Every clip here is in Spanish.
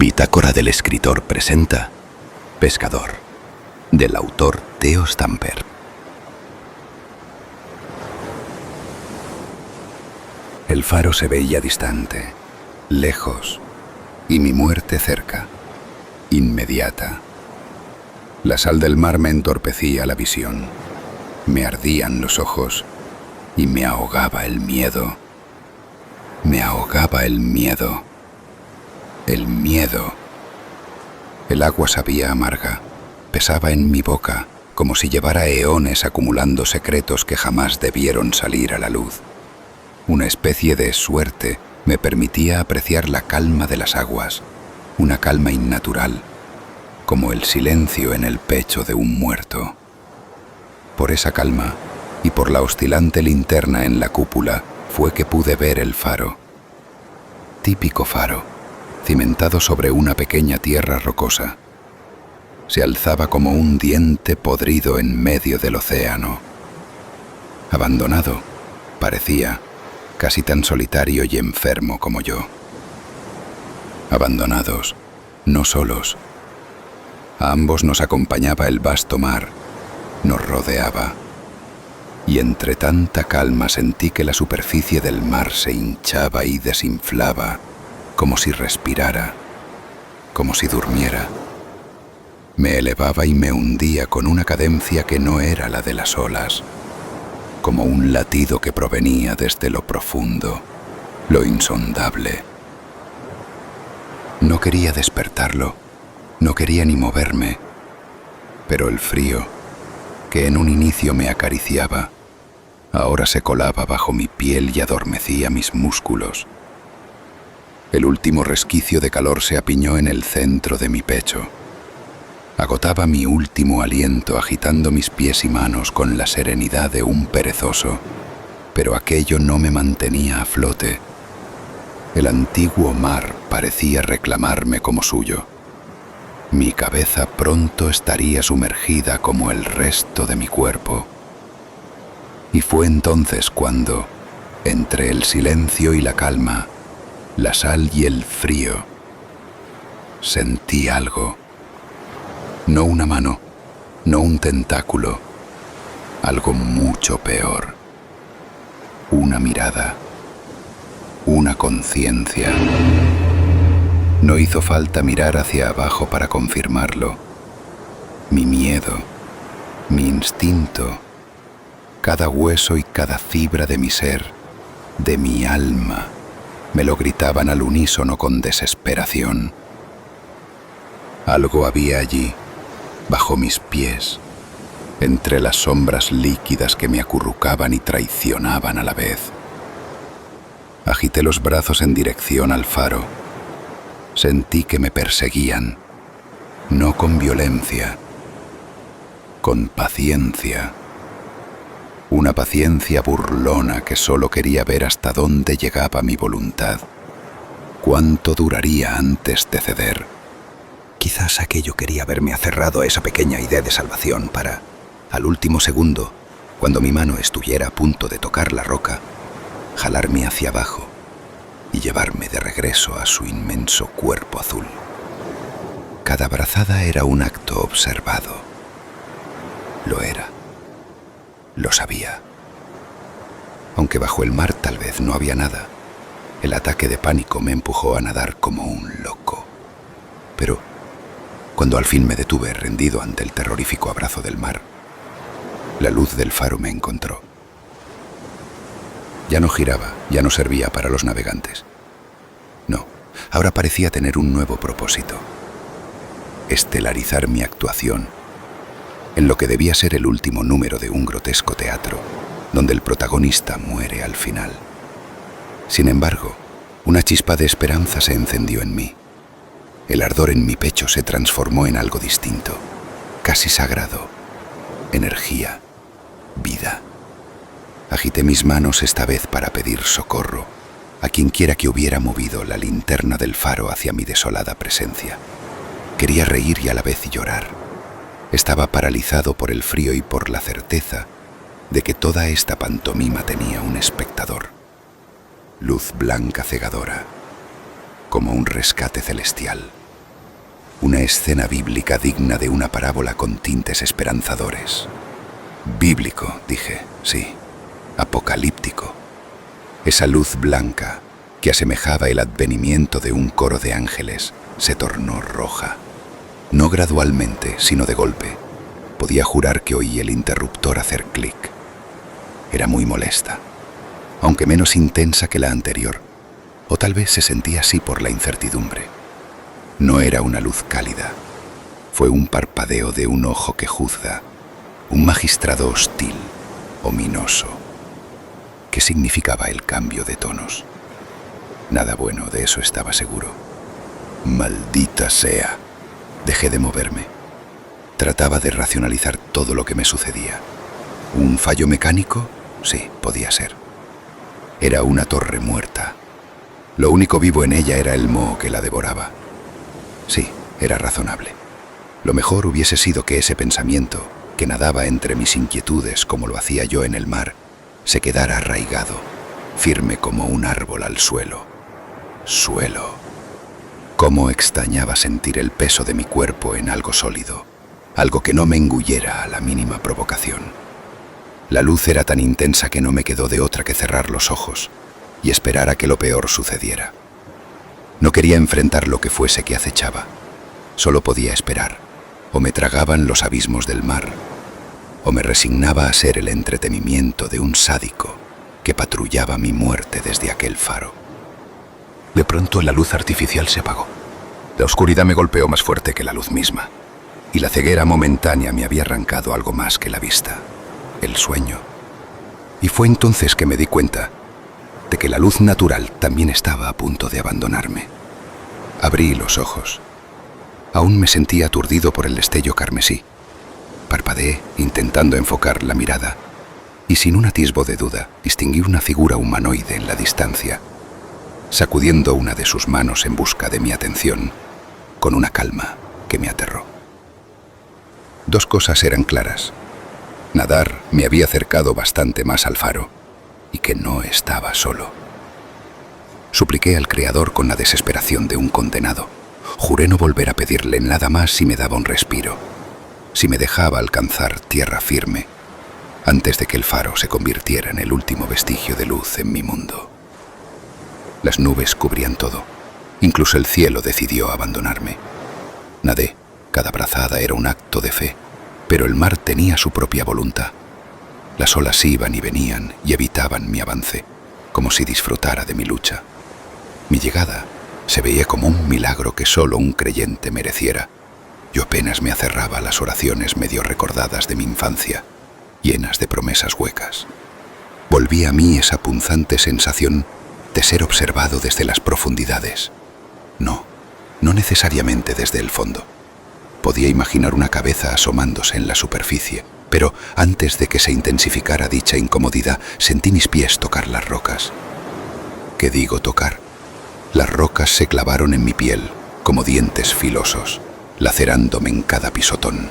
Bitácora del escritor presenta Pescador, del autor Theo Stamper. El faro se veía distante, lejos, y mi muerte cerca, inmediata. La sal del mar me entorpecía la visión, me ardían los ojos y me ahogaba el miedo. Me ahogaba el miedo. El miedo. El agua sabía amarga, pesaba en mi boca, como si llevara eones acumulando secretos que jamás debieron salir a la luz. Una especie de suerte me permitía apreciar la calma de las aguas, una calma innatural, como el silencio en el pecho de un muerto. Por esa calma y por la oscilante linterna en la cúpula fue que pude ver el faro. Típico faro, cimentado sobre una pequeña tierra rocosa. Se alzaba como un diente podrido en medio del océano. Abandonado, parecía, casi tan solitario y enfermo como yo. Abandonados, no solos. A ambos nos acompañaba el vasto mar, nos rodeaba. Y entre tanta calma sentí que la superficie del mar se hinchaba y desinflaba, como si respirara, como si durmiera. Me elevaba y me hundía con una cadencia que no era la de las olas, como un latido que provenía desde lo profundo, lo insondable. No quería despertarlo, no quería ni moverme, pero el frío, que en un inicio me acariciaba, ahora se colaba bajo mi piel y adormecía mis músculos. El último resquicio de calor se apiñó en el centro de mi pecho. Agotaba mi último aliento agitando mis pies y manos con la serenidad de un perezoso, pero aquello no me mantenía a flote. El antiguo mar parecía reclamarme como suyo. Mi cabeza pronto estaría sumergida como el resto de mi cuerpo. Y fue entonces cuando, entre el silencio y la calma, la sal y el frío, sentí algo. No una mano, no un tentáculo, algo mucho peor. Una mirada, una conciencia. No hizo falta mirar hacia abajo para confirmarlo. Mi miedo, mi instinto, cada hueso y cada fibra de mi ser, de mi alma, me lo gritaban al unísono con desesperación. Algo había allí, bajo mis pies, entre las sombras líquidas que me acurrucaban y traicionaban a la vez. Agité los brazos en dirección al faro. Sentí que me perseguían, no con violencia, con paciencia. Una paciencia burlona que solo quería ver hasta dónde llegaba mi voluntad. ¿Cuánto duraría antes de ceder? Quizás aquello quería verme aferrado a esa pequeña idea de salvación para, al último segundo, cuando mi mano estuviera a punto de tocar la roca, jalarme hacia abajo y llevarme de regreso a su inmenso cuerpo azul. Cada brazada era un acto observado. Lo era. Lo sabía. Aunque bajo el mar tal vez no había nada, el ataque de pánico me empujó a nadar como un loco. Pero, cuando al fin me detuve rendido ante el terrorífico abrazo del mar, la luz del faro me encontró. Ya no giraba, ya no servía para los navegantes. No, ahora parecía tener un nuevo propósito: estelarizar mi actuación en lo que debía ser el último número de un grotesco teatro, donde el protagonista muere al final. Sin embargo, una chispa de esperanza se encendió en mí. El ardor en mi pecho se transformó en algo distinto, casi sagrado: energía, vida. Agité mis manos esta vez para pedir socorro a quienquiera que hubiera movido la linterna del faro hacia mi desolada presencia. Quería reír y a la vez llorar. Estaba paralizado por el frío y por la certeza de que toda esta pantomima tenía un espectador. Luz blanca cegadora, como un rescate celestial. Una escena bíblica digna de una parábola con tintes esperanzadores. Bíblico, dije, sí. Apocalíptico. Esa luz blanca, que asemejaba el advenimiento de un coro de ángeles, se tornó roja. No gradualmente, sino de golpe. Podía jurar que oí el interruptor hacer clic. Era muy molesta, aunque menos intensa que la anterior, o tal vez se sentía así por la incertidumbre. No era una luz cálida, fue un parpadeo de un ojo que juzga, un magistrado hostil, ominoso. ¿Qué significaba el cambio de tonos? Nada bueno, de eso estaba seguro. Maldita sea. Dejé de moverme. Trataba de racionalizar todo lo que me sucedía. ¿Un fallo mecánico? Sí, podía ser. Era una torre muerta. Lo único vivo en ella era el moho que la devoraba. Sí, era razonable. Lo mejor hubiese sido que ese pensamiento, que nadaba entre mis inquietudes como lo hacía yo en el mar, se quedara arraigado, firme como un árbol al suelo. Suelo. Cómo extrañaba sentir el peso de mi cuerpo en algo sólido, algo que no me engullera a la mínima provocación. La luz era tan intensa que no me quedó de otra que cerrar los ojos y esperar a que lo peor sucediera. No quería enfrentar lo que fuese que acechaba. Solo podía esperar. O me tragaban los abismos del mar, o me resignaba a ser el entretenimiento de un sádico que patrullaba mi muerte desde aquel faro. De pronto la luz artificial se apagó. La oscuridad me golpeó más fuerte que la luz misma, y la ceguera momentánea me había arrancado algo más que la vista, el sueño. Y fue entonces que me di cuenta de que la luz natural también estaba a punto de abandonarme. Abrí los ojos. Aún me sentía aturdido por el destello carmesí. Parpadeé, intentando enfocar la mirada, y sin un atisbo de duda, distinguí una figura humanoide en la distancia, sacudiendo una de sus manos en busca de mi atención, con una calma que me aterró. Dos cosas eran claras. Nadar me había acercado bastante más al faro, y que no estaba solo. Supliqué al Creador con la desesperación de un condenado. Juré no volver a pedirle nada más si me daba un respiro, si me dejaba alcanzar tierra firme, antes de que el faro se convirtiera en el último vestigio de luz en mi mundo. Las nubes cubrían todo, incluso el cielo decidió abandonarme. Nadé, cada brazada era un acto de fe, pero el mar tenía su propia voluntad. Las olas iban y venían y evitaban mi avance, como si disfrutara de mi lucha. Mi llegada se veía como un milagro que solo un creyente mereciera. Yo apenas me aferraba a las oraciones medio recordadas de mi infancia, llenas de promesas huecas. Volví a mí esa punzante sensación de ser observado desde las profundidades. No necesariamente desde el fondo. Podía imaginar una cabeza asomándose en la superficie, pero antes de que se intensificara dicha incomodidad, sentí mis pies tocar las rocas. ¿Qué digo tocar? Las rocas se clavaron en mi piel como dientes filosos, lacerándome en cada pisotón.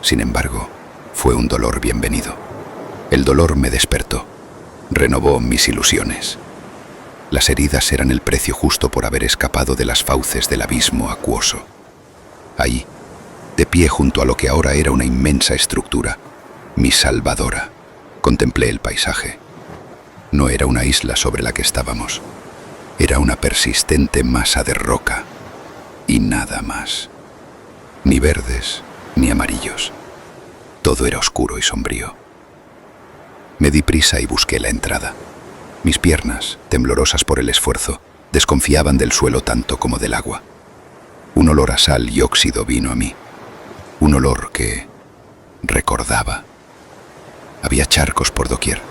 Sin embargo, fue un dolor bienvenido. El dolor me despertó, renovó mis ilusiones. Las heridas eran el precio justo por haber escapado de las fauces del abismo acuoso. Ahí, de pie junto a lo que ahora era una inmensa estructura, mi salvadora, contemplé el paisaje. No era una isla sobre la que estábamos. Era una persistente masa de roca y nada más. Ni verdes, ni amarillos. Todo era oscuro y sombrío. Me di prisa y busqué la entrada. Mis piernas, temblorosas por el esfuerzo, desconfiaban del suelo tanto como del agua. Un olor a sal y óxido vino a mí. Un olor que recordaba. Había charcos por doquier.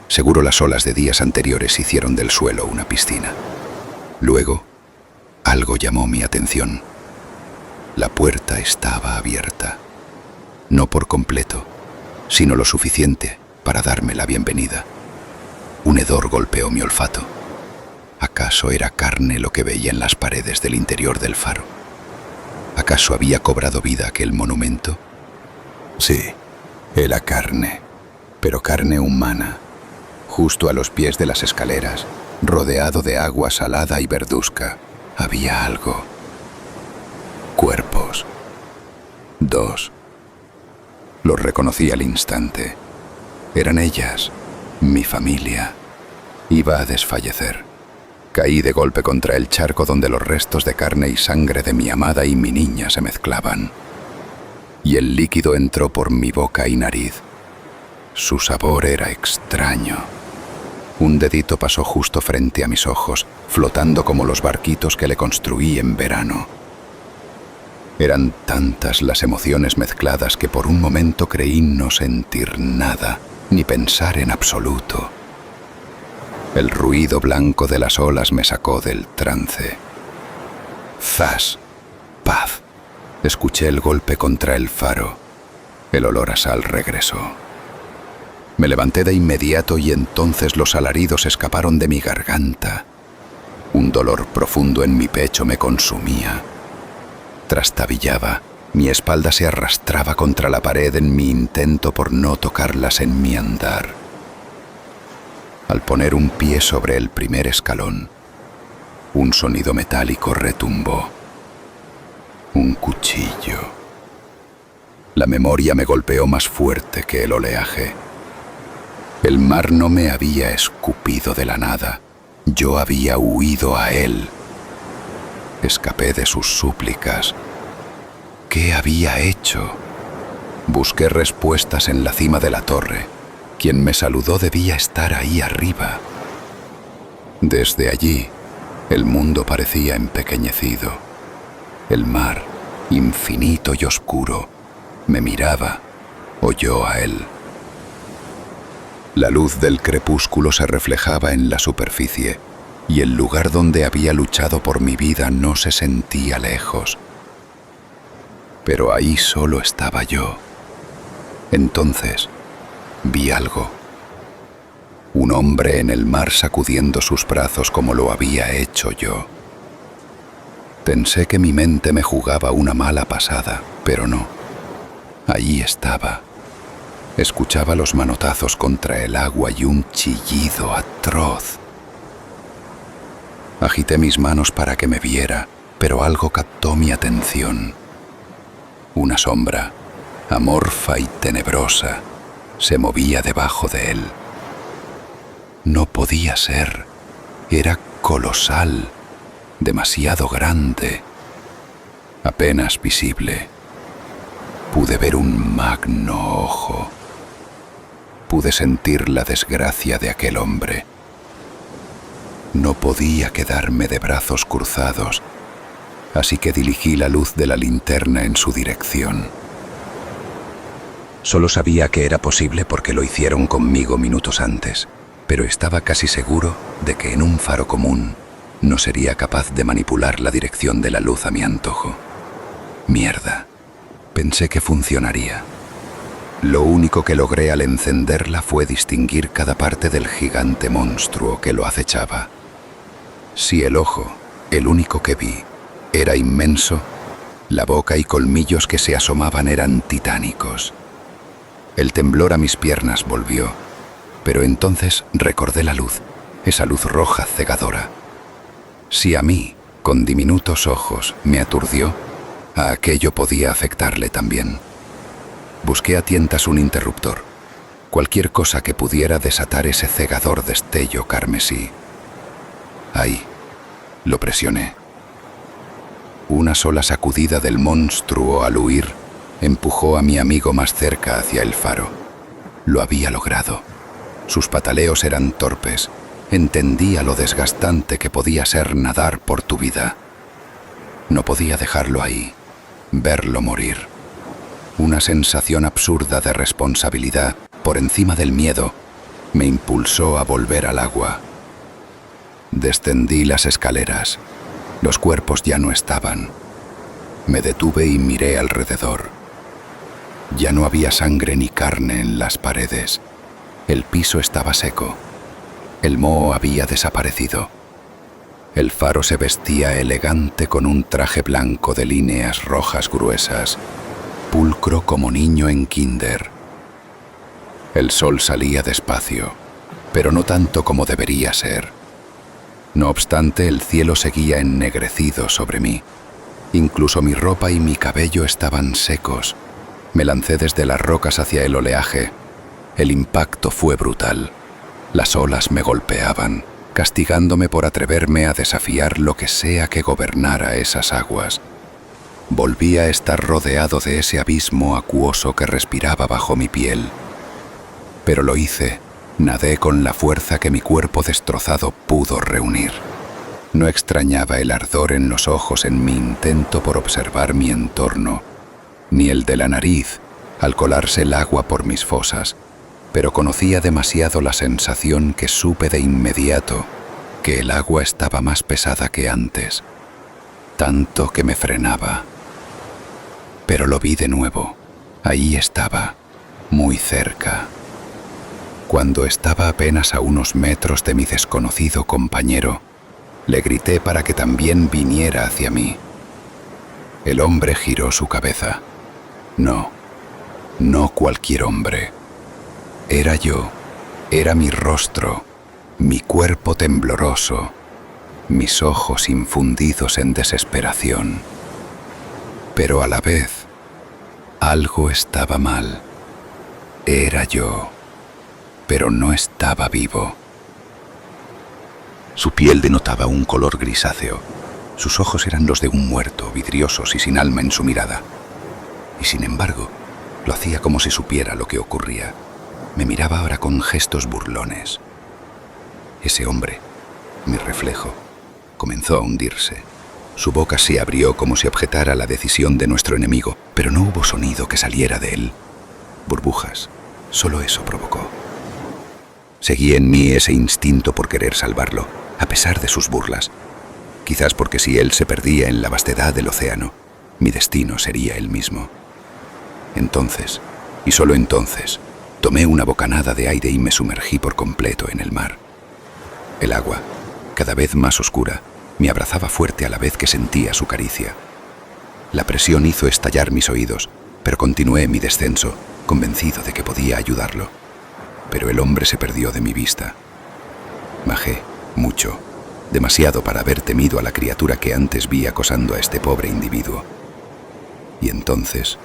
Seguro las olas de días anteriores hicieron del suelo una piscina. Luego, algo llamó mi atención. La puerta estaba abierta. No por completo, sino lo suficiente para darme la bienvenida. Un hedor golpeó mi olfato. ¿Acaso era carne lo que veía en las paredes del interior del faro? ¿Acaso había cobrado vida aquel monumento? Sí, era carne, pero carne humana. Justo a los pies de las escaleras, rodeado de agua salada y verduzca, había algo. Cuerpos. 2. Los reconocí al instante. Eran ellas, mi familia. Iba a desfallecer. Caí de golpe contra el charco donde los restos de carne y sangre de mi amada y mi niña se mezclaban. Y el líquido entró por mi boca y nariz. Su sabor era extraño. Un dedito pasó justo frente a mis ojos, flotando como los barquitos que le construí en verano. Eran tantas las emociones mezcladas que por un momento creí no sentir nada, ni pensar en absoluto. El ruido blanco de las olas me sacó del trance. ¡Zas! ¡Paz! Escuché el golpe contra el faro. El olor a sal regresó. Me levanté de inmediato y entonces los alaridos escaparon de mi garganta. Un dolor profundo en mi pecho me consumía. Trastabillaba, mi espalda se arrastraba contra la pared en mi intento por no tocarlas en mi andar. Al poner un pie sobre el primer escalón, un sonido metálico retumbó. Un cuchillo. La memoria me golpeó más fuerte que el oleaje. El mar no me había escupido de la nada. Yo había huido a él. Escapé de sus súplicas. ¿Qué había hecho? Busqué respuestas en la cima de la torre. Quien me saludó debía estar ahí arriba. Desde allí, el mundo parecía empequeñecido. El mar, infinito y oscuro, me miraba o yo a él. La luz del crepúsculo se reflejaba en la superficie y el lugar donde había luchado por mi vida no se sentía lejos. Pero ahí solo estaba yo. Entonces, vi algo. Un hombre en el mar sacudiendo sus brazos como lo había hecho yo. Pensé que mi mente me jugaba una mala pasada, pero no. Allí estaba. Escuchaba los manotazos contra el agua y un chillido atroz. Agité mis manos para que me viera, pero algo captó mi atención. Una sombra, amorfa y tenebrosa, se movía debajo de él. No podía ser. Era colosal, demasiado grande, apenas visible. Pude ver un magno ojo. Pude sentir la desgracia de aquel hombre. No podía quedarme de brazos cruzados, así que dirigí la luz de la linterna en su dirección. Solo sabía que era posible porque lo hicieron conmigo minutos antes, pero estaba casi seguro de que en un faro común no sería capaz de manipular la dirección de la luz a mi antojo. Mierda. Pensé que funcionaría. Lo único que logré al encenderla fue distinguir cada parte del gigante monstruo que lo acechaba. Si el ojo, el único que vi, era inmenso, la boca y colmillos que se asomaban eran titánicos. El temblor a mis piernas volvió, pero entonces recordé la luz, esa luz roja cegadora. Si a mí, con diminutos ojos, me aturdió, a aquello podía afectarle también. Busqué a tientas un interruptor, cualquier cosa que pudiera desatar ese cegador destello carmesí. Ahí, lo presioné. Una sola sacudida del monstruo al huir empujó a mi amigo más cerca hacia el faro. Lo había logrado. Sus pataleos eran torpes. Entendía lo desgastante que podía ser nadar por tu vida. No podía dejarlo ahí, verlo morir. Una sensación absurda de responsabilidad, por encima del miedo, me impulsó a volver al agua. Descendí las escaleras. Los cuerpos ya no estaban. Me detuve y miré alrededor. Ya no había sangre ni carne en las paredes. El piso estaba seco. El moho había desaparecido. El faro se vestía elegante con un traje blanco de líneas rojas gruesas, pulcro como niño en kinder. El sol salía despacio, pero no tanto como debería ser. No obstante, el cielo seguía ennegrecido sobre mí. Incluso mi ropa y mi cabello estaban secos. Me lancé desde las rocas hacia el oleaje. El impacto fue brutal. Las olas me golpeaban, castigándome por atreverme a desafiar lo que sea que gobernara esas aguas. Volví a estar rodeado de ese abismo acuoso que respiraba bajo mi piel. Pero lo hice. Nadé con la fuerza que mi cuerpo destrozado pudo reunir. No extrañaba el ardor en los ojos en mi intento por observar mi entorno, ni el de la nariz al colarse el agua por mis fosas, pero conocía demasiado la sensación que supe de inmediato, que el agua estaba más pesada que antes, tanto que me frenaba. Pero lo vi de nuevo. Ahí estaba, muy cerca. Cuando estaba apenas a unos metros de mi desconocido compañero, le grité para que también viniera hacia mí. El hombre giró su cabeza. No, no cualquier hombre. Era yo, era mi rostro, mi cuerpo tembloroso, mis ojos infundidos en desesperación. Pero a la vez, algo estaba mal. Era yo, pero no estaba vivo. Su piel denotaba un color grisáceo. Sus ojos eran los de un muerto, vidriosos y sin alma en su mirada. Y sin embargo, lo hacía como si supiera lo que ocurría. Me miraba ahora con gestos burlones. Ese hombre, mi reflejo, comenzó a hundirse. Su boca se abrió como si objetara la decisión de nuestro enemigo, pero no hubo sonido que saliera de él. Burbujas, solo eso provocó. Seguía en mí ese instinto por querer salvarlo, a pesar de sus burlas. Quizás porque si él se perdía en la vastedad del océano, mi destino sería el mismo. Entonces, y solo entonces, tomé una bocanada de aire y me sumergí por completo en el mar. El agua, cada vez más oscura, me abrazaba fuerte a la vez que sentía su caricia. La presión hizo estallar mis oídos, pero continué mi descenso, convencido de que podía ayudarlo. Pero el hombre se perdió de mi vista. Bajé, mucho, demasiado para haber temido a la criatura que antes vi acosando a este pobre individuo. Y entonces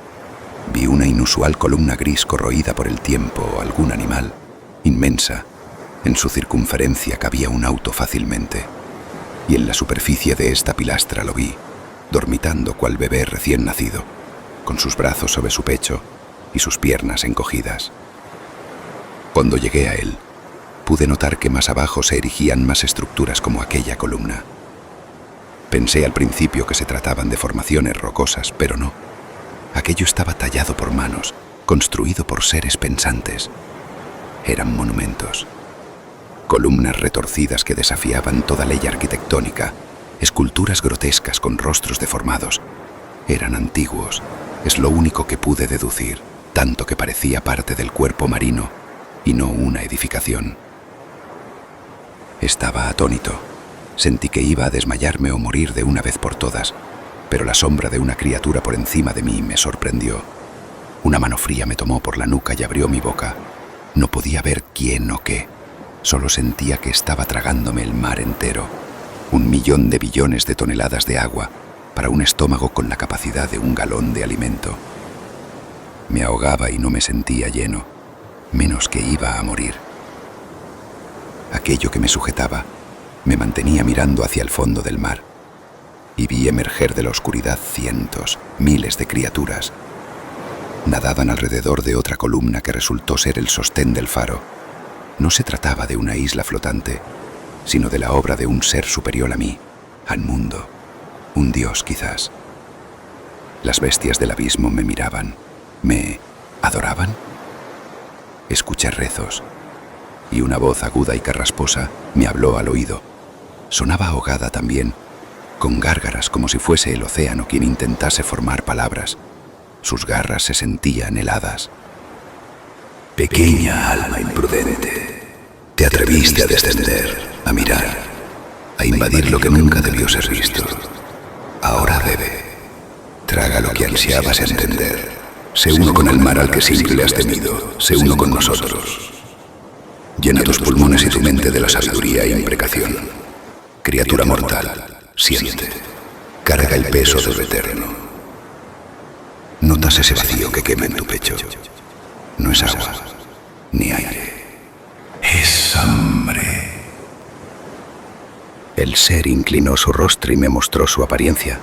vi una inusual columna gris corroída por el tiempo o algún animal, inmensa. En su circunferencia cabía un auto fácilmente, y en la superficie de esta pilastra lo vi, dormitando cual bebé recién nacido, con sus brazos sobre su pecho y sus piernas encogidas. Cuando llegué a él, pude notar que más abajo se erigían más estructuras como aquella columna. Pensé al principio que se trataban de formaciones rocosas, pero no. Aquello estaba tallado por manos, construido por seres pensantes. Eran monumentos. Columnas retorcidas que desafiaban toda ley arquitectónica, esculturas grotescas con rostros deformados. Eran antiguos, es lo único que pude deducir, tanto que parecía parte del cuerpo marino y no una edificación. Estaba atónito. Sentí que iba a desmayarme o morir de una vez por todas, pero la sombra de una criatura por encima de mí me sorprendió. Una mano fría me tomó por la nuca y abrió mi boca. No podía ver quién o qué. Solo sentía que estaba tragándome el mar entero. 1.000.000 de billones de toneladas de agua para un estómago con la capacidad de un galón de alimento. Me ahogaba y no me sentía lleno, menos que iba a morir. Aquello que me sujetaba me mantenía mirando hacia el fondo del mar y vi emerger de la oscuridad cientos, miles de criaturas. Nadaban alrededor de otra columna que resultó ser el sostén del faro. No se trataba de una isla flotante, sino de la obra de un ser superior a mí, al mundo, un dios quizás. Las bestias del abismo me miraban, me adoraban. Escuché rezos, y una voz aguda y carrasposa me habló al oído. Sonaba ahogada también, con gárgaras como si fuese el océano quien intentase formar palabras. Sus garras se sentían heladas. Pequeña alma imprudente, te atreviste a descender, a mirar, a invadir lo que nunca debió ser visto. Ahora bebe, traga lo que ansiabas entender. Sé uno con el mar al que siempre le has temido, sé uno con nosotros. Llena tus pulmones y tu mente de la sabiduría e imprecación. Criatura mortal, siente. carga el peso de lo eterno. Notas ese vacío que quema en tu pecho. No es agua, ni aire. Es hambre. El ser inclinó su rostro y me mostró su apariencia.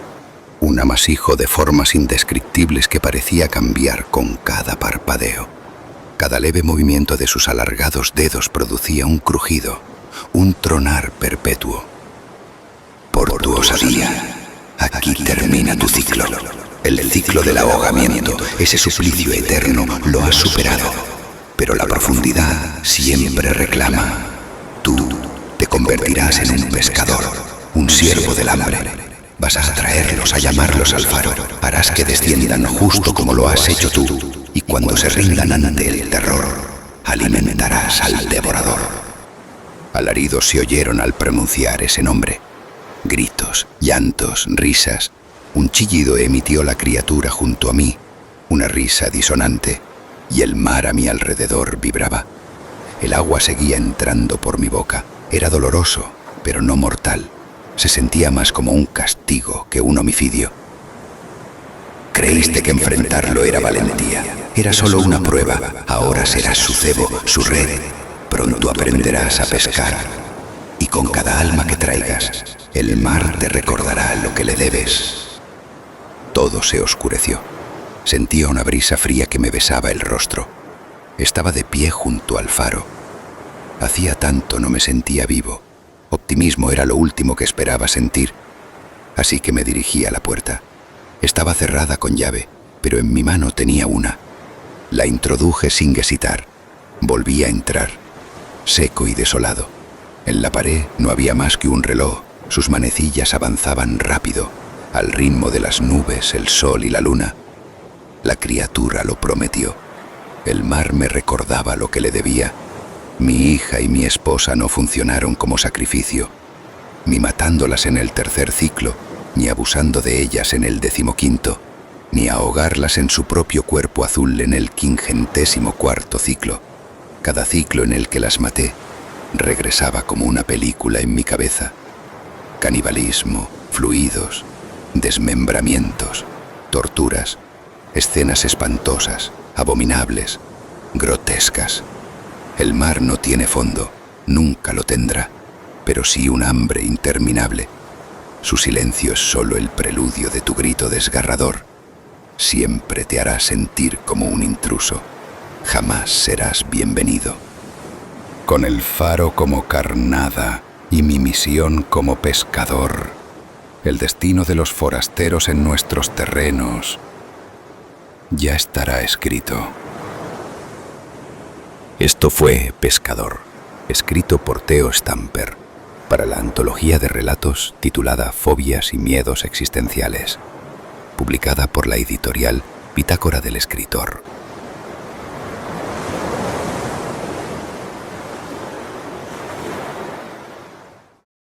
Un amasijo de formas indescriptibles que parecía cambiar con cada parpadeo. Cada leve movimiento de sus alargados dedos producía un crujido, un tronar perpetuo. Por tu osadía, aquí termina tu ciclo. El ciclo del ahogamiento, ese suplicio eterno, lo has superado. Pero la profundidad siempre reclama. Tú te convertirás en un pescador, un siervo del hambre. Vas a atraerlos, a llamarlos al faro. Harás que desciendan justo como lo has hecho tú. Y cuando se rindan ante el terror, alimentarás al devorador. Alaridos se oyeron al pronunciar ese nombre. Gritos, llantos, risas. Un chillido emitió la criatura junto a mí, una risa disonante, y el mar a mi alrededor vibraba. El agua seguía entrando por mi boca. Era doloroso, pero no mortal. Se sentía más como un castigo que un homicidio. Creíste que enfrentarlo era valentía. Era solo una prueba. Ahora serás su cebo, su red. Pronto aprenderás a pescar. Y con cada alma que traigas, el mar te recordará lo que le debes. Todo se oscureció. Sentía una brisa fría que me besaba el rostro. Estaba de pie junto al faro. Hacía tanto no me sentía vivo. Optimismo era lo último que esperaba sentir. Así que me dirigí a la puerta. Estaba cerrada con llave, pero en mi mano tenía una. La introduje sin hesitar. Volví a entrar, seco y desolado. En la pared no había más que un reloj. Sus manecillas avanzaban rápido, al ritmo de las nubes, el sol y la luna. La criatura lo prometió. El mar me recordaba lo que le debía. Mi hija y mi esposa no funcionaron como sacrificio, ni matándolas en el tercer ciclo, ni abusando de ellas en el 15º, ni ahogarlas en su propio cuerpo azul en el 54º ciclo. Cada ciclo en el que las maté regresaba como una película en mi cabeza. Canibalismo, fluidos, desmembramientos, torturas, escenas espantosas, abominables, grotescas. El mar no tiene fondo, nunca lo tendrá, pero sí un hambre interminable. Su silencio es solo el preludio de tu grito desgarrador. Siempre te hará sentir como un intruso. Jamás serás bienvenido. Con el faro como carnada y mi misión como pescador, el destino de los forasteros en nuestros terrenos ya estará escrito. Esto fue Pescador, escrito por Theo Stamper, para la antología de relatos titulada Fobias y miedos existenciales, publicada por la editorial Bitácora del Escritor.